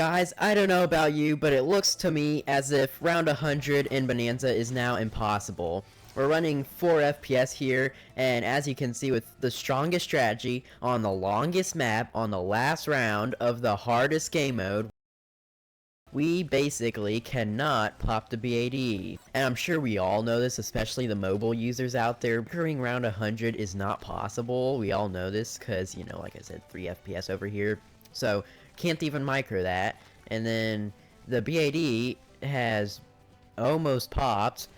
Guys, I don't know about you, but it looks to me as if round 100 in Bananza is now impossible. We're running 4 FPS here, and as you can see with the strongest strategy on the longest map on the last round of the hardest game mode, we basically cannot pop the BAD. And I'm sure we all know this, especially the mobile users out there. Clearing round 100 is not possible. We all know this because, you know, like I said, 3 FPS over here. So, can't even micro that. And then the BAD has almost popped.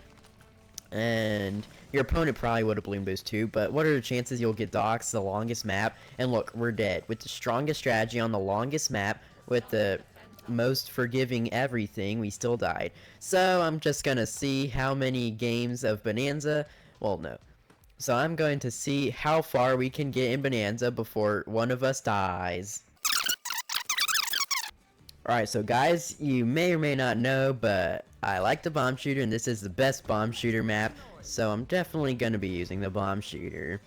And your opponent probably would have balloon boost too, but what are the chances you'll get doxed the longest map? And look, we're dead. With the strongest strategy on the longest map, with the most forgiving everything, we still died. So I'm just gonna see how many games of Bananza, well no. So I'm going to see how far we can get in Bananza before one of us dies. Alright, so guys, you may or may not know, but I like the bomb shooter, and this is the best bomb shooter map, so I'm definitely gonna be using the bomb shooter.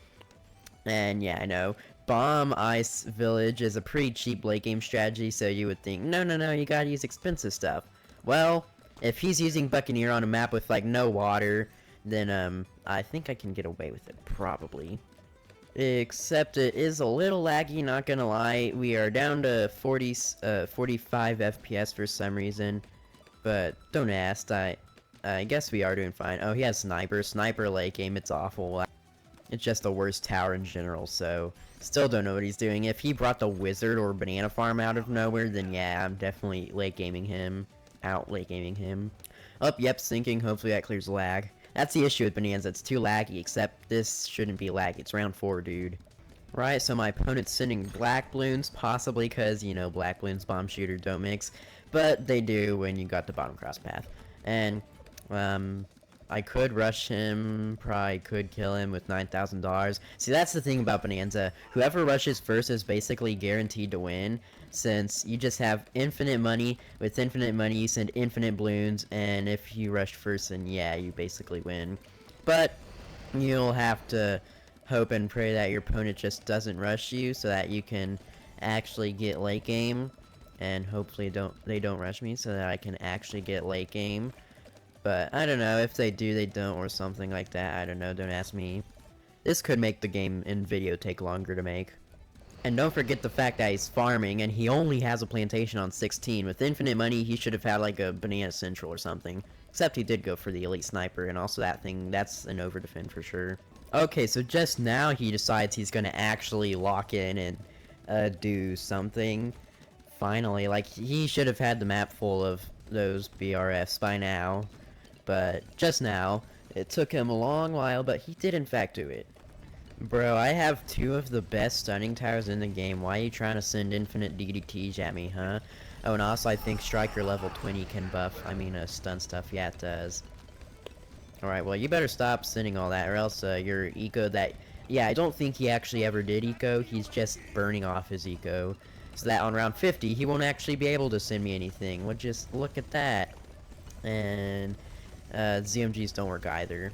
And yeah, I know, bomb ice village is a pretty cheap late game strategy, so you would think, no, you gotta use expensive stuff. Well, if he's using Buccaneer on a map with like no water, then I think I can get away with it, probably. Except it is a little laggy, not gonna lie. We are down to 45 FPS for some reason. But don't ask, I guess we are doing fine. Oh, he has sniper. Sniper late game, it's awful. It's just the worst tower in general, so still don't know what he's doing. If he brought the wizard or banana farm out of nowhere, then yeah, I'm definitely late gaming him. Oh, yep, sinking. Hopefully that clears lag. That's the issue with Bananza, it's too laggy, except this shouldn't be laggy, it's round 4, dude. Right, so my opponent's sending black balloons, possibly because, you know, black balloons, bomb shooter don't mix, but they do when you got the bottom cross path. And, I could rush him, probably could kill him with $9,000. See, that's the thing about Bananza. Whoever rushes first is basically guaranteed to win, since you just have infinite money. With infinite money, you send infinite balloons, and if you rush first, then yeah, you basically win. But you'll have to hope and pray that your opponent just doesn't rush you, so that you can actually get late game. And hopefully they don't rush me, so that I can actually get late game. But I don't know, if they do, they don't, or something like that. I don't know, don't ask me. This could make the game and video take longer to make. And don't forget the fact that he's farming, and he only has a plantation on 16. With infinite money, he should have had like a banana central or something. Except he did go for the elite sniper, and also that thing, that's an overdefend for sure. Okay, so just now he decides he's gonna actually lock in and do something. Finally, like, he should have had the map full of those BRFs by now. But just now, it took him a long while, but he did in fact do it. Bro, I have 2 of the best stunning towers in the game. Why are you trying to send infinite DDTs at me, huh? Oh, and also I think Striker level 20 can buff, stun stuff. Yeah, it does. Alright, well, you better stop sending all that, or else your eco that... Yeah, I don't think he actually ever did eco. He's just burning off his eco. So that on round 50, he won't actually be able to send me anything. Well, just look at that. And... ZMGs don't work either.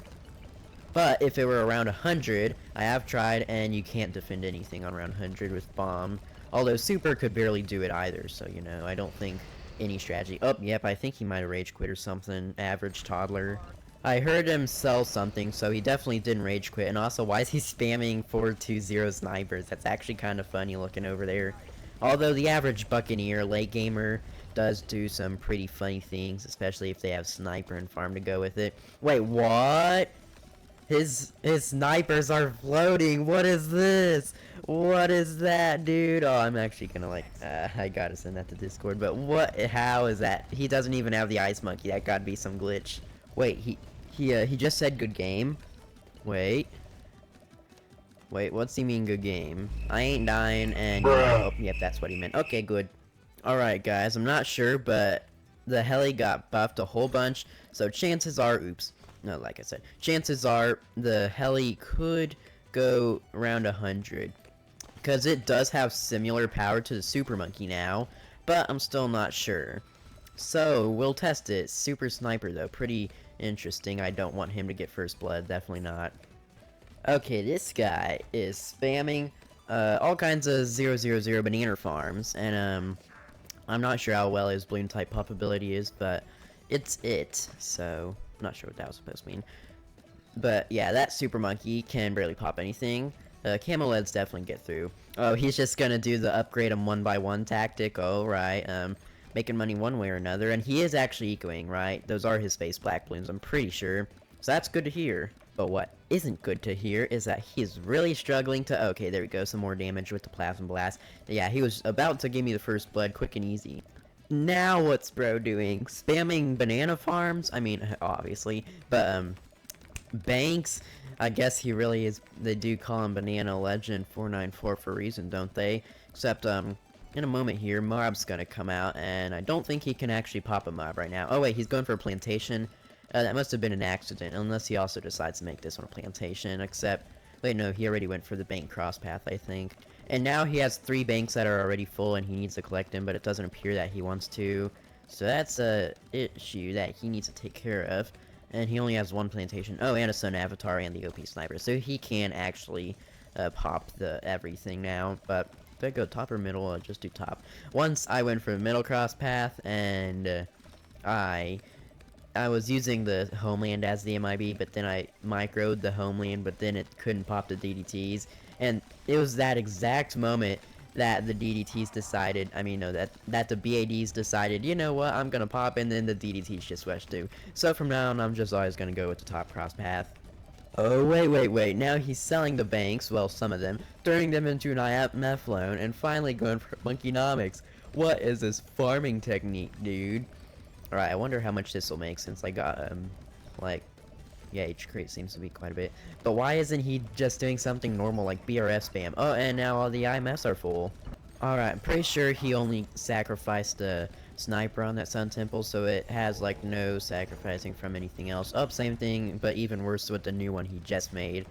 But if it were around 100, I have tried, and you can't defend anything on round 100 with bomb. Although Super could barely do it either, so, you know, I don't think any strategy... Oh, yep, I think he might have rage quit or something. Average toddler. I heard him sell something, so he definitely didn't rage quit. And also, why is he spamming 420 snipers? That's actually kind of funny looking over there. Although the average Buccaneer late gamer does do some pretty funny things, especially if they have sniper and farm to go with it. Wait, what? His snipers are floating. What is this? What is that, dude? Oh, I'm actually gonna like, I gotta send that to Discord. But what? How is that? He doesn't even have the ice monkey. That gotta be some glitch. Wait, he just said good game. Wait, what's he mean good game? I ain't dying, and oh, yep, that's what he meant. Okay, good. Alright guys, I'm not sure, but the heli got buffed a whole bunch, so chances are, oops, no, like I said, chances are the heli could go around 100, because it does have similar power to the Super Monkey now, but I'm still not sure. So, we'll test it. Super Sniper though, pretty interesting. I don't want him to get first blood, definitely not. Okay, this guy is spamming all kinds of 000 banana farms, and I'm not sure how well his balloon type pop ability is, but it's it. So I'm not sure what that was supposed to mean. But yeah, that super monkey can barely pop anything. Camo Leads definitely get through. Oh, he's just gonna do the upgrade him one by one tactic. Oh, right. Making money one way or another. And he is actually ecoing, right? Those are his face black balloons, I'm pretty sure. So that's good to hear. But what isn't good to hear is that he's really struggling to... Okay, there we go. Some more damage with the Plasma Blast. Yeah, he was about to give me the first blood quick and easy. Now what's bro doing? Spamming banana farms? I mean, obviously. But, Banks, I guess he really is. They do call him Banana Legend 494 for a reason, don't they? Except, in a moment here, Mob's gonna come out, and I don't think he can actually pop a Mob right now. Oh wait, he's going for a plantation. That must have been an accident, unless he also decides to make this one a plantation, except... Wait, no, he already went for the bank cross path, I think. And now he has 3 banks that are already full, and he needs to collect them, but it doesn't appear that he wants to. So that's a issue that he needs to take care of. And he only has 1 plantation. Oh, and a Sun Avatar and the OP Sniper. So he can actually pop the everything now. But do I go top or middle? I'll just do top. Once I went for the middle cross path, and I was using the Homeland as the MIB, but then I microed the Homeland, but then it couldn't pop the DDTs. And it was that exact moment that the DDTs decided, I mean, no, that the BADs decided, you know what, I'm gonna pop, and then the DDTs just switched to. So from now on, I'm just always gonna go with the top cross path. Oh, wait, now he's selling the banks, well, some of them, turning them into an IMF loan, and finally going for Monkeynomics. What is this farming technique, dude? Alright, I wonder how much this will make since I got, like, yeah, each crate seems to be quite a bit. But why isn't he just doing something normal like BRF spam? Oh, and now all the IMFs are full. Alright, I'm pretty sure he only sacrificed the sniper on that Sun Temple, so it has, like, no sacrificing from anything else. Oh, same thing, but even worse with the new one he just made.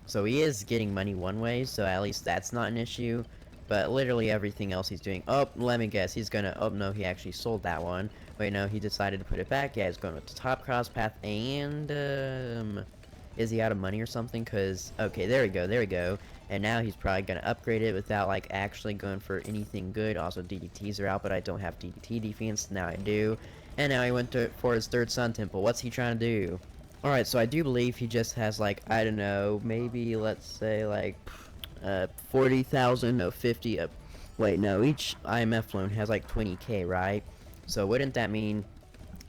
So he is getting money one way, so at least that's not an issue. But literally everything else he's doing... Oh, let me guess. He's gonna... Oh, no, he actually sold that one. Wait, no, he decided to put it back. Yeah, he's going with the top cross path. And, is he out of money or something? Because... Okay, there we go. And now he's probably gonna upgrade it without, like, actually going for anything good. Also, DDTs are out, but I don't have DDT defense. Now I do. And now he went for his 3rd Sun Temple. What's he trying to do? Alright, so I do believe he just has, like, I don't know, maybe, let's say, like... 40,000, no, 50, wait, no, each IMF loan has like 20k, right? So wouldn't that mean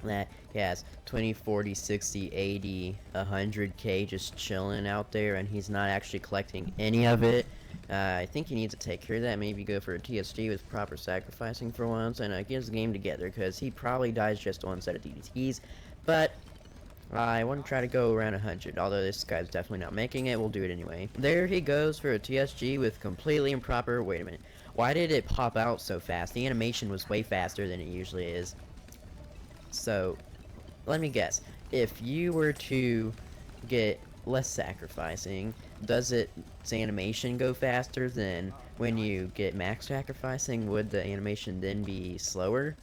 that he has 20, 40, 60, 80, 100k just chilling out there, and he's not actually collecting any of it? I think he needs to take care of that, maybe go for a TSG with proper sacrificing for once, and get his game together, because he probably dies just one set of DDTs, but... I want to try to go around 100, although this guy's definitely not making it, we'll do it anyway. There he goes for a TSG with completely improper... Wait a minute. Why did it pop out so fast? The animation was way faster than it usually is. So, let me guess. If you were to get less sacrificing, does its animation go faster than when you get max sacrificing? Would the animation then be slower?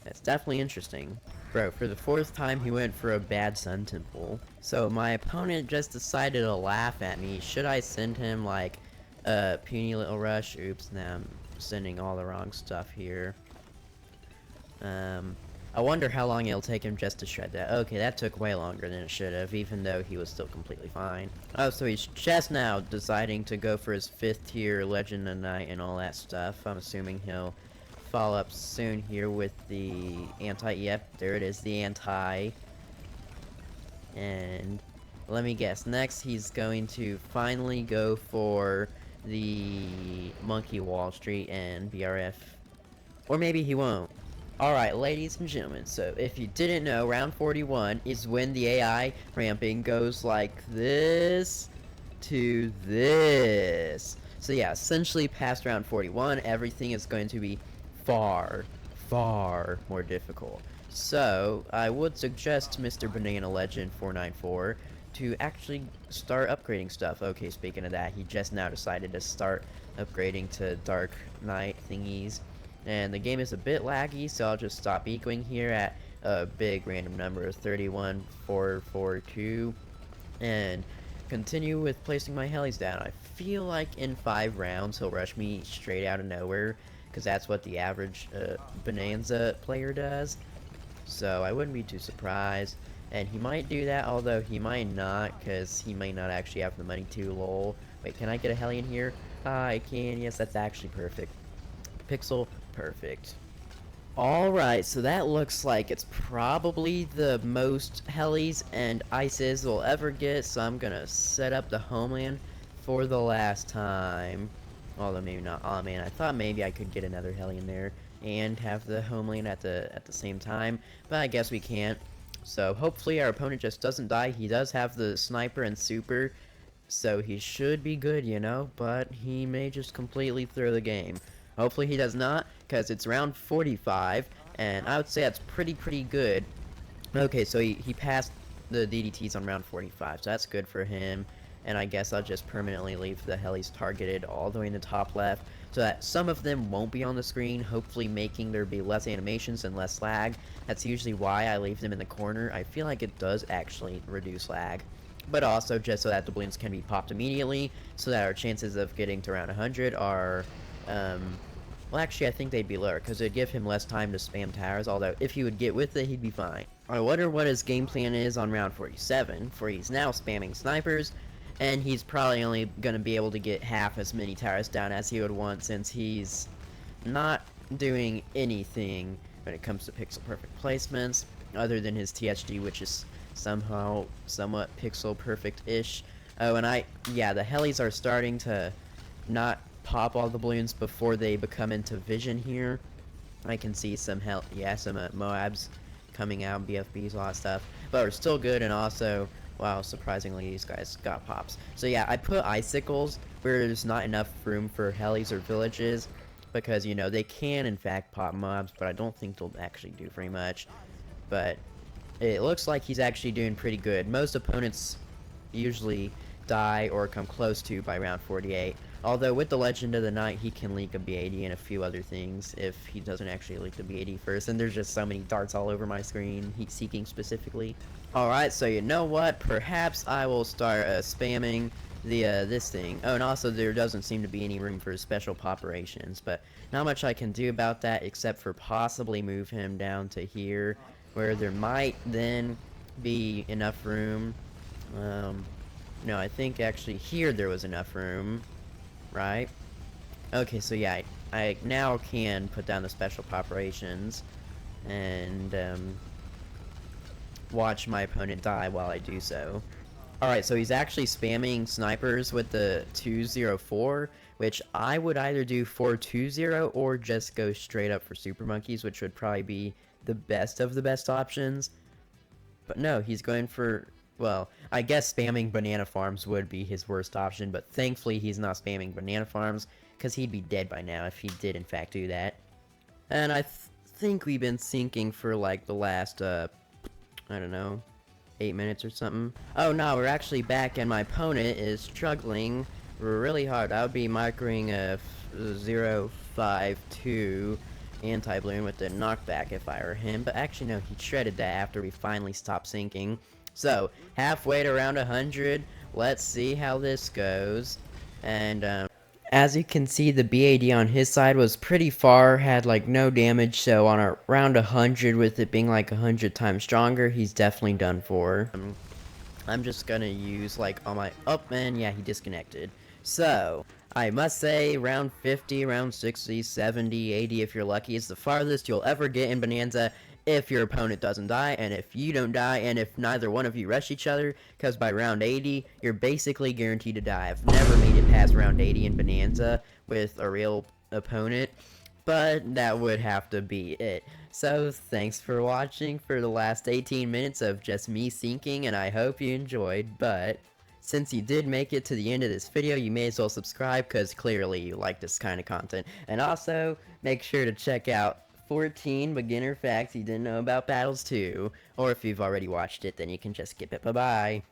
That's definitely interesting. Bro, for the 4th time he went for a bad Sun Temple. So my opponent just decided to laugh at me. Should I send him, like, a puny little rush? Oops, now I'm sending all the wrong stuff here. I wonder how long it'll take him just to shred that. Okay, that took way longer than it should have, even though he was still completely fine. Oh, so he's just now deciding to go for his 5th tier Legend of Night and all that stuff. I'm assuming he'll follow up soon here with the anti. Yep, there it is, the anti. And let me guess, next he's going to finally go for the Monkey Wall Street and BRF. Or maybe he won't. Alright, ladies and gentlemen, so if you didn't know, round 41 is when the AI ramping goes like this to this. So yeah, essentially past round 41, everything is going to be far more difficult. So, I would suggest Mr. Banana Legend 494 to actually start upgrading stuff. Okay, speaking of that, he just now decided to start upgrading to Dark Knight thingies. And the game is a bit laggy, so I'll just stop echoing here at a big random number of 31442 and continue with placing my helis down. I feel like in 5 rounds he'll rush me straight out of nowhere, because that's what the average Bananza player does. So I wouldn't be too surprised. And he might do that, although he might not, because he might not actually have the money to, lol. Wait, can I get a heli in here? I can, yes, that's actually perfect. Pixel, perfect. Alright, so that looks like it's probably the most helis and ices we'll ever get, so I'm gonna set up the homeland for the last time. Although maybe not. Oh man, I thought maybe I could get another heli in there and have the homeland at the same time, but I guess we can't. So hopefully our opponent just doesn't die. He does have the sniper and super, so he should be good, you know, but he may just completely throw the game. Hopefully he does not, because it's round 45, and I would say that's pretty good. Okay, so he passed the DDTs on round 45, so that's good for him. And I guess I'll just permanently leave the helis targeted all the way in the top left, so that some of them won't be on the screen, hopefully making there be less animations and less lag. That's usually why I leave them in the corner. I feel like it does actually reduce lag. But also just so that the balloons can be popped immediately, so that our chances of getting to round 100 are, well, actually, I think they'd be lower, because it'd give him less time to spam towers, although if he would get with it, he'd be fine. I wonder what his game plan is on round 47, for he's now spamming snipers, and he's probably only going to be able to get half as many towers down as he would want, since he's not doing anything when it comes to pixel perfect placements, other than his THD, which is somehow somewhat pixel perfect-ish. Oh, and yeah, the helis are starting to not pop all the balloons before they become into vision here. I can see some Moabs coming out, BFBs, a lot of stuff, but we're still good. And also, wow, surprisingly, these guys got pops. So yeah, I put icicles where there's not enough room for helis or villages, because, you know, they can in fact pop mobs, but I don't think they'll actually do very much. But it looks like he's actually doing pretty good. Most opponents usually die or come close to by round 48. Although with the Legend of the Night, he can leak a B80 and a few other things if he doesn't actually leak the B80 first. And there's just so many darts all over my screen, heat seeking specifically. Alright, so you know what? Perhaps I will start spamming the this thing. Oh, and also there doesn't seem to be any room for special poperations, but not much I can do about that except for possibly move him down to here, where there might then be enough room. No, I think actually here there was enough room. Right? Okay, so yeah, I now can put down the special populations and watch my opponent die while I do so. Alright, so he's actually spamming snipers with the 204, which I would either do 420 or just go straight up for super monkeys, which would probably be the best of the best options. But no, he's going for, well, I guess spamming banana farms would be his worst option, but thankfully he's not spamming banana farms, because he'd be dead by now if he did in fact do that. And I think we've been syncing for like the last, I don't know, 8 minutes or something. Oh no, we're actually back and my opponent is struggling really hard. I would be microing a 052 anti-balloon with the knockback if I were him, but actually no, he shredded that after we finally stopped syncing. So, halfway to round 100, let's see how this goes. And, as you can see, the BAD on his side was pretty far, had like no damage, so on a round 100, with it being like 100 times stronger, he's definitely done for. I'm just gonna use like all my, oh man, yeah, he disconnected. So, I must say, round 50, round 60, 70, 80 if you're lucky, is the farthest you'll ever get in Bananza if your opponent doesn't die, and if you don't die, and if neither one of you rush each other, because by round 80, you're basically guaranteed to die. I've never made it past round 80 in Bananza with a real opponent, but that would have to be it. So, thanks for watching for the last 18 minutes of just me syncing, and I hope you enjoyed, but since you did make it to the end of this video, you may as well subscribe, because clearly you like this kind of content. And also, make sure to check out 14 beginner facts you didn't know about Battles 2, or if you've already watched it, then you can just skip it. Bye-bye.